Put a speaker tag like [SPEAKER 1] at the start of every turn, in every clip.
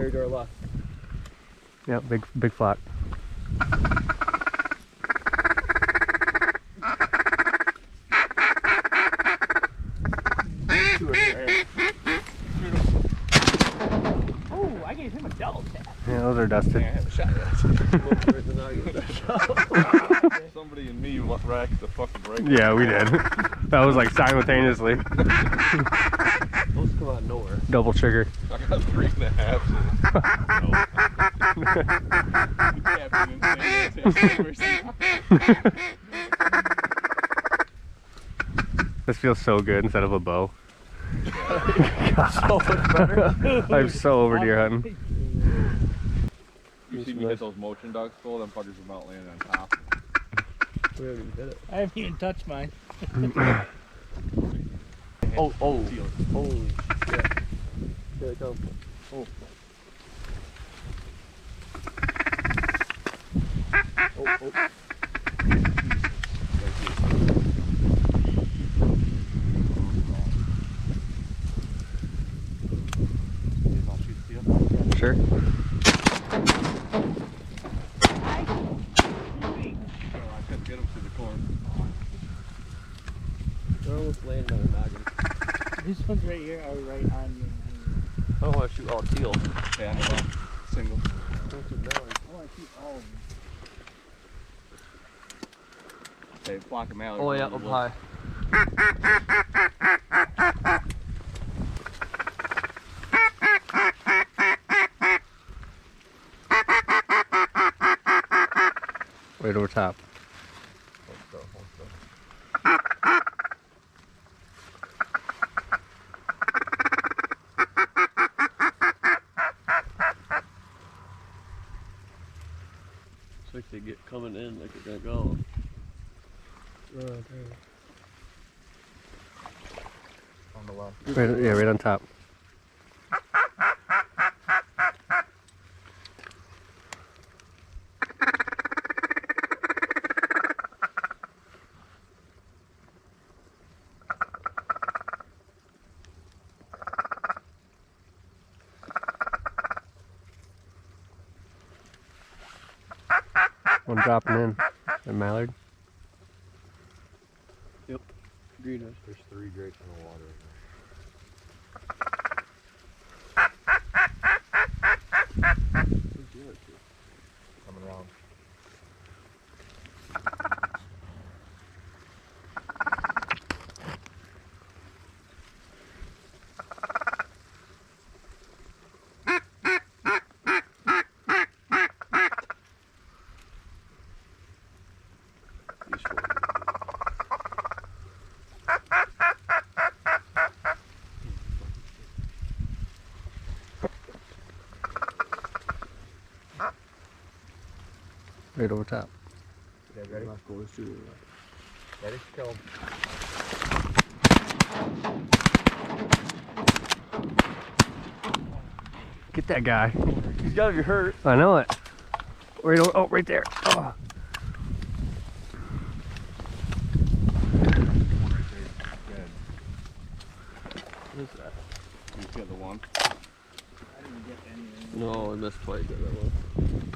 [SPEAKER 1] Carry to our left.
[SPEAKER 2] Yep, big flock.
[SPEAKER 3] Oh, I gave him a double tap.
[SPEAKER 2] Yeah, those are dusted.
[SPEAKER 1] I have a shot at that.
[SPEAKER 4] Somebody and me racked the fucking brake.
[SPEAKER 2] Yeah, we did. That was like simultaneously.
[SPEAKER 1] Those come out of nowhere.
[SPEAKER 2] Double trigger.
[SPEAKER 4] I got 3.5.
[SPEAKER 2] This feels so good instead of a bow.
[SPEAKER 1] So much better.
[SPEAKER 2] I'm so over deer hunting.
[SPEAKER 4] You see me hit those motion dogs full, them fuckers are about landing on top.
[SPEAKER 1] We haven't even hit it.
[SPEAKER 3] I haven't even touched mine.
[SPEAKER 1] Oh, holy shit. Here they come. Oh. Oh.
[SPEAKER 2] Sure.
[SPEAKER 4] Get him through the corn.
[SPEAKER 1] They're almost laying on their noggin.
[SPEAKER 3] This one's right here, or right on you.
[SPEAKER 1] I don't want to shoot all teal.
[SPEAKER 4] Yeah, I know. Single.
[SPEAKER 3] I want to shoot all of them.
[SPEAKER 4] Hey, flock of mallards.
[SPEAKER 1] Oh yeah, up high.
[SPEAKER 2] Right over top.
[SPEAKER 1] Looks like they get coming in like they're gonna go.
[SPEAKER 4] On the left.
[SPEAKER 2] Right, yeah, right on top. One dropping in. A mallard.
[SPEAKER 1] Greenwood.
[SPEAKER 4] There's 3 drakes in the water. Coming around.
[SPEAKER 2] Right over top.
[SPEAKER 4] Yeah, ready? Ready? Kill him.
[SPEAKER 2] Get that guy.
[SPEAKER 1] He's gotta be hurt.
[SPEAKER 2] I know it. Right over, oh, right there. Oh.
[SPEAKER 1] What is that?
[SPEAKER 4] You get the one.
[SPEAKER 3] I didn't get anything.
[SPEAKER 1] No, I missed twice at that one.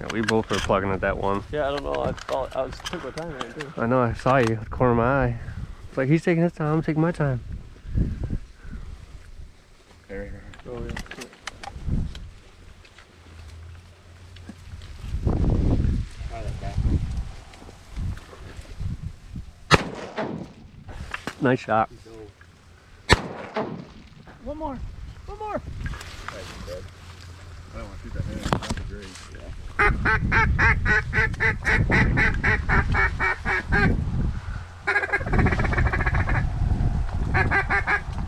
[SPEAKER 2] Yeah, we both were plugging at that one.
[SPEAKER 1] Yeah, I don't know. I took my time right too.
[SPEAKER 2] I know, I saw you, the corner of my eye. It's like, he's taking his time, I'm taking my time.
[SPEAKER 4] There.
[SPEAKER 1] Oh yeah.
[SPEAKER 3] Try that back.
[SPEAKER 2] Nice shot.
[SPEAKER 3] One more. One more.
[SPEAKER 4] I don't want to shoot that hand. That's great.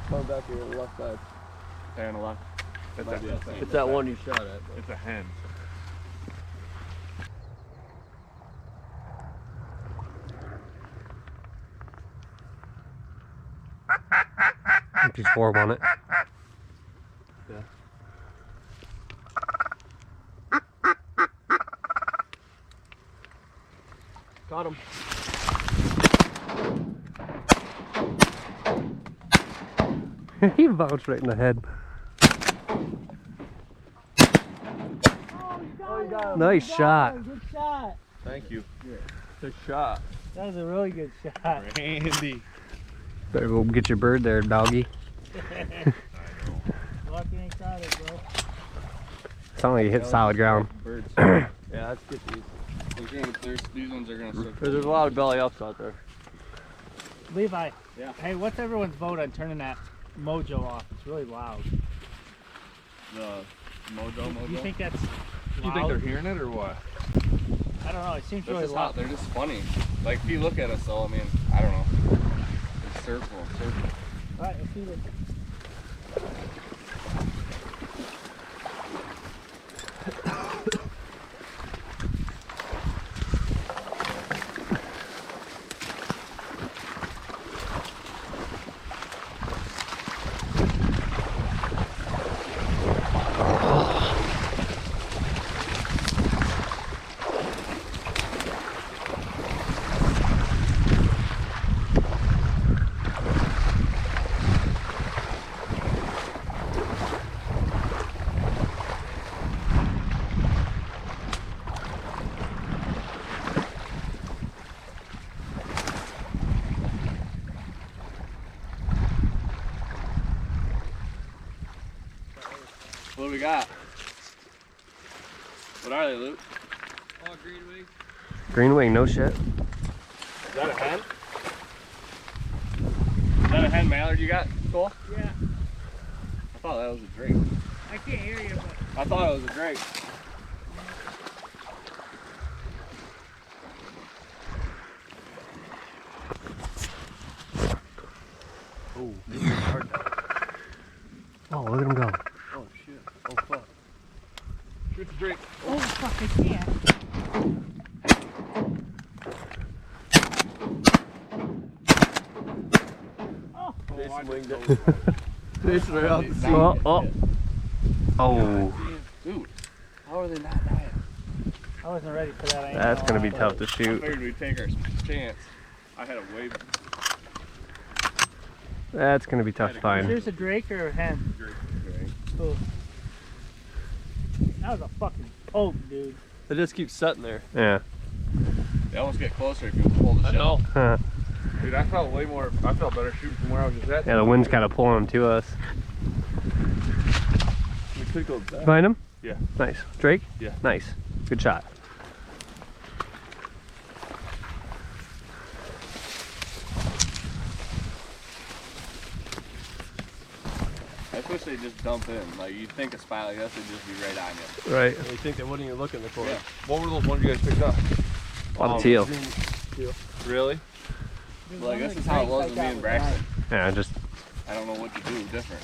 [SPEAKER 1] Come back here on the left side.
[SPEAKER 4] Hey, on the left.
[SPEAKER 1] It's that one you shot at. Bro.
[SPEAKER 4] It's a hen.
[SPEAKER 2] Just 4 on it.
[SPEAKER 1] Yeah. Got him.
[SPEAKER 2] He bounced right in the head.
[SPEAKER 3] got him.
[SPEAKER 2] Nice
[SPEAKER 3] You got
[SPEAKER 2] shot.
[SPEAKER 3] him. Good shot.
[SPEAKER 4] Thank you.
[SPEAKER 1] Good shot.
[SPEAKER 3] That was a really good shot.
[SPEAKER 4] Randy.
[SPEAKER 2] Better go get your bird there, doggy.
[SPEAKER 3] Lucky ain't got it, bro.
[SPEAKER 2] Sound like you hit solid ground.
[SPEAKER 4] Birds.
[SPEAKER 1] Yeah, let's get these.
[SPEAKER 4] These ones are gonna circle.
[SPEAKER 1] There's a lot of belly ups out there.
[SPEAKER 3] Levi.
[SPEAKER 4] Yeah.
[SPEAKER 3] Hey, what's everyone's vote on turning that mojo off? It's really loud.
[SPEAKER 4] The mojo.
[SPEAKER 3] Do you think that's loud?
[SPEAKER 4] You think they're hearing it or what?
[SPEAKER 3] I don't know. It seems
[SPEAKER 4] This
[SPEAKER 3] really
[SPEAKER 4] is
[SPEAKER 3] loud.
[SPEAKER 4] hot. They're just funny. Like if you look at us though, I mean, I don't know. They circle.
[SPEAKER 3] All right, let's see this.
[SPEAKER 4] What do we got? What are they, Luke?
[SPEAKER 1] Oh, green wing.
[SPEAKER 2] Green wing, no shit.
[SPEAKER 4] Is that a hen? Is that a hen mallard you got, Cole?
[SPEAKER 3] Yeah,
[SPEAKER 4] I thought that was a drake.
[SPEAKER 3] I can't hear you, but
[SPEAKER 4] I thought it was a drake.
[SPEAKER 1] Oh, this is hard.
[SPEAKER 2] Oh, look at him go.
[SPEAKER 1] Oh shit. Oh fuck.
[SPEAKER 4] Shoot the drake.
[SPEAKER 3] oh fuck, I can't. Oh,
[SPEAKER 1] Jason winged it. Jason right out the seat.
[SPEAKER 2] Oh. Oh.
[SPEAKER 4] Dude, how are they not dying?
[SPEAKER 3] I wasn't ready for that. I ain't
[SPEAKER 2] That's gonna be
[SPEAKER 3] lie.
[SPEAKER 2] tough to
[SPEAKER 4] I
[SPEAKER 2] shoot.
[SPEAKER 4] figured we'd take our chance. I had a wave
[SPEAKER 2] That's gonna be tough to
[SPEAKER 3] Is
[SPEAKER 2] find.
[SPEAKER 3] this a drake or a hen?
[SPEAKER 4] drake.
[SPEAKER 3] Cool. That was a fucking poke, dude.
[SPEAKER 1] They just keep sitting there.
[SPEAKER 2] Yeah.
[SPEAKER 4] They almost get closer if you pull the
[SPEAKER 1] I
[SPEAKER 4] shell.
[SPEAKER 1] know.
[SPEAKER 2] Huh.
[SPEAKER 4] Dude, I felt way more. I felt better shooting from where I was just at.
[SPEAKER 2] Yeah, the wind's kind of pulling them to us.
[SPEAKER 1] We could go back.
[SPEAKER 2] Find him?
[SPEAKER 4] Yeah.
[SPEAKER 2] Nice. Drake?
[SPEAKER 4] Yeah.
[SPEAKER 2] Nice. Good shot.
[SPEAKER 4] I wish they'd just dump in. Like you'd think a spot like this would just be right on you.
[SPEAKER 2] Right.
[SPEAKER 1] You think they wouldn't even look in the corner.
[SPEAKER 4] Yeah.
[SPEAKER 5] What were those ones you guys picked up?
[SPEAKER 2] A lot of teal.
[SPEAKER 5] Really?
[SPEAKER 4] Like this is how it was with me and Braxton.
[SPEAKER 2] Yeah, just
[SPEAKER 4] I don't know what to do different.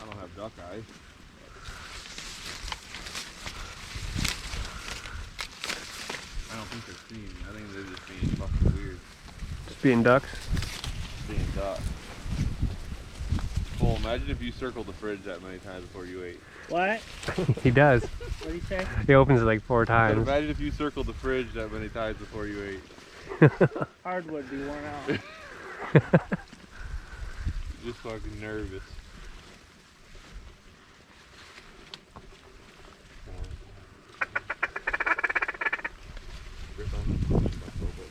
[SPEAKER 5] I don't have duck eyes. I don't think they're seeing. I think they're just being fucking weird.
[SPEAKER 2] being ducks.
[SPEAKER 5] Being duck. Well, imagine if you circled the fridge that many times before you ate.
[SPEAKER 3] What?
[SPEAKER 2] He does.
[SPEAKER 3] What do you say?
[SPEAKER 2] He opens it like 4
[SPEAKER 5] But
[SPEAKER 2] times.
[SPEAKER 5] imagine if you circled the fridge that many times before you ate.
[SPEAKER 3] Hardwood be worn out.
[SPEAKER 5] Just fucking nervous.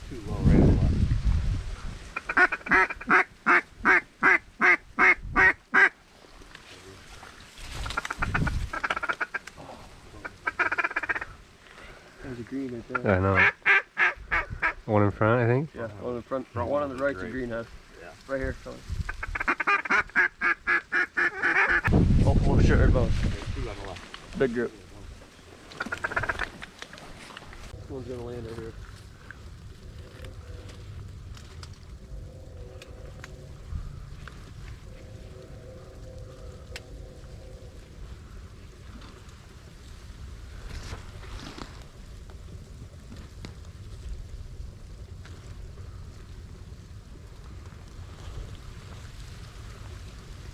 [SPEAKER 5] Too low right and left.
[SPEAKER 1] There's a green right there.
[SPEAKER 2] I know. One in front, I think.
[SPEAKER 1] Yeah, one in front, one on the right's a
[SPEAKER 5] Great.
[SPEAKER 1] green house.
[SPEAKER 5] Yeah.
[SPEAKER 1] Right here, Tony. Oh shit, right both.
[SPEAKER 5] Two on the left.
[SPEAKER 1] Big group. This one's gonna land right here.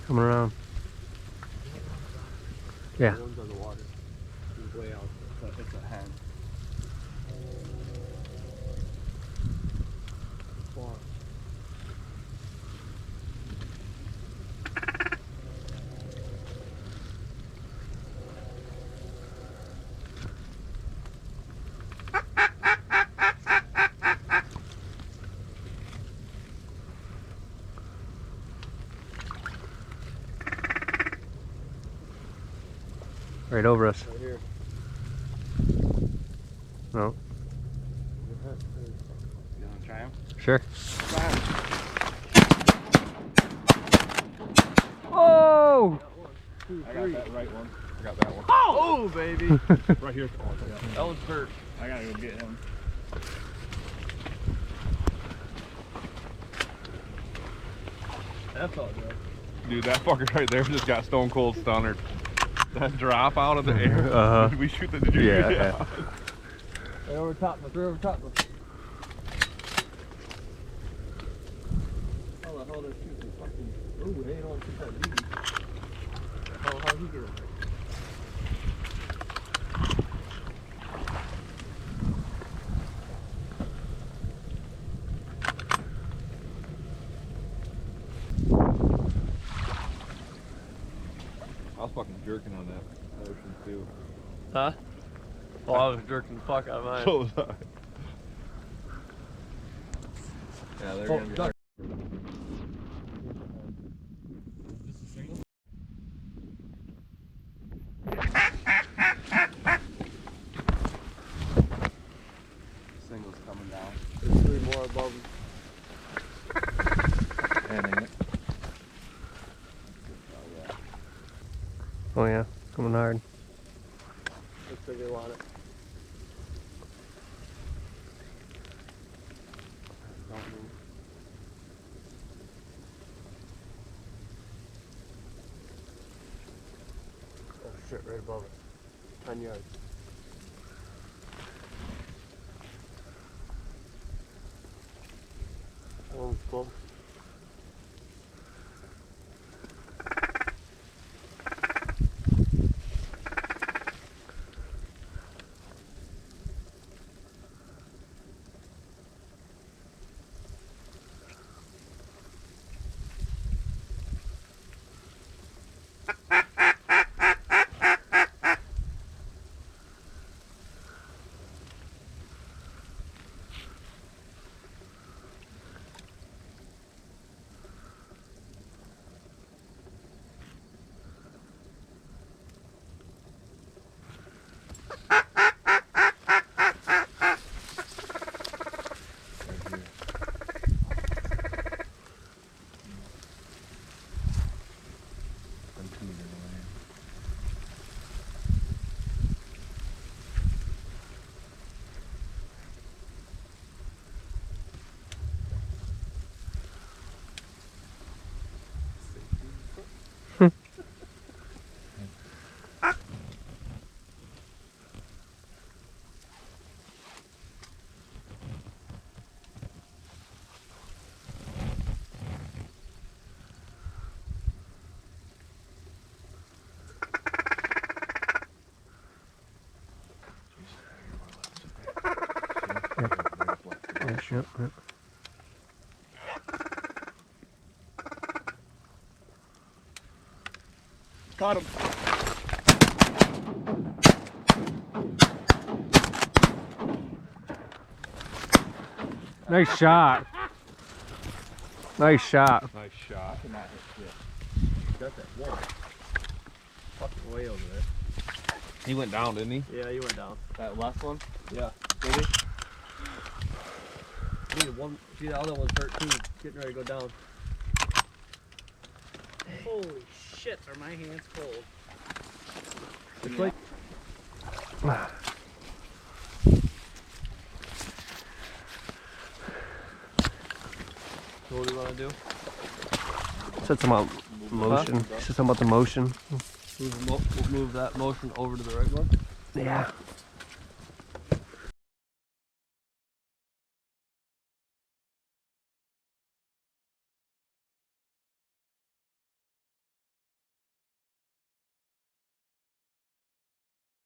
[SPEAKER 2] Coming around. Yeah.
[SPEAKER 1] The one's on the water. He's way out.
[SPEAKER 4] But it's a hen.
[SPEAKER 1] Far.
[SPEAKER 2] Right over us.
[SPEAKER 1] Right here.
[SPEAKER 2] No.
[SPEAKER 4] You wanna try him?
[SPEAKER 2] Sure.
[SPEAKER 1] Oh!
[SPEAKER 4] I got that right one. I got that one.
[SPEAKER 1] Oh, baby!
[SPEAKER 4] Right here. Oh, yeah.
[SPEAKER 1] That one's hurt.
[SPEAKER 4] I gotta go get him.
[SPEAKER 1] That's all good.
[SPEAKER 5] Dude, that fucker right there just got stone cold stunnered. That drop out of the air.
[SPEAKER 2] Uh-huh.
[SPEAKER 5] Did we shoot the deer?
[SPEAKER 2] Yeah.
[SPEAKER 1] Right over top of us, right over top of us. Hold on, shooting fucking. Ooh, they don't shoot that easy. How'd he get it?
[SPEAKER 5] I was fucking jerking on that ocean too.
[SPEAKER 1] Huh? Oh, I was jerking the fuck out of mine.
[SPEAKER 5] So was I.
[SPEAKER 4] Yeah, they're
[SPEAKER 1] Oh,
[SPEAKER 4] gonna be
[SPEAKER 1] duck.
[SPEAKER 4] Singles coming down.
[SPEAKER 1] There's 3 more above him.
[SPEAKER 4] Heading it.
[SPEAKER 2] Oh yeah, coming hard.
[SPEAKER 1] Looks like they want it. Don't move. Oh shit, right above it. 10 yards. That one's close.
[SPEAKER 2] Yep, yep.
[SPEAKER 4] Caught him.
[SPEAKER 2] Nice shot. Nice shot.
[SPEAKER 5] Nice shot.
[SPEAKER 1] Got that one. Fucking way over there.
[SPEAKER 5] He went down, didn't he?
[SPEAKER 1] Yeah, you went down.
[SPEAKER 4] That last one?
[SPEAKER 1] Yeah. Did he? See the other one's hurt too. Getting ready to go down.
[SPEAKER 3] Holy shit, are my hands cold?
[SPEAKER 1] It's like. So what do you want to do?
[SPEAKER 2] Said something about motion. Said something about the motion.
[SPEAKER 1] Move that motion over to the right one?
[SPEAKER 2] Yeah.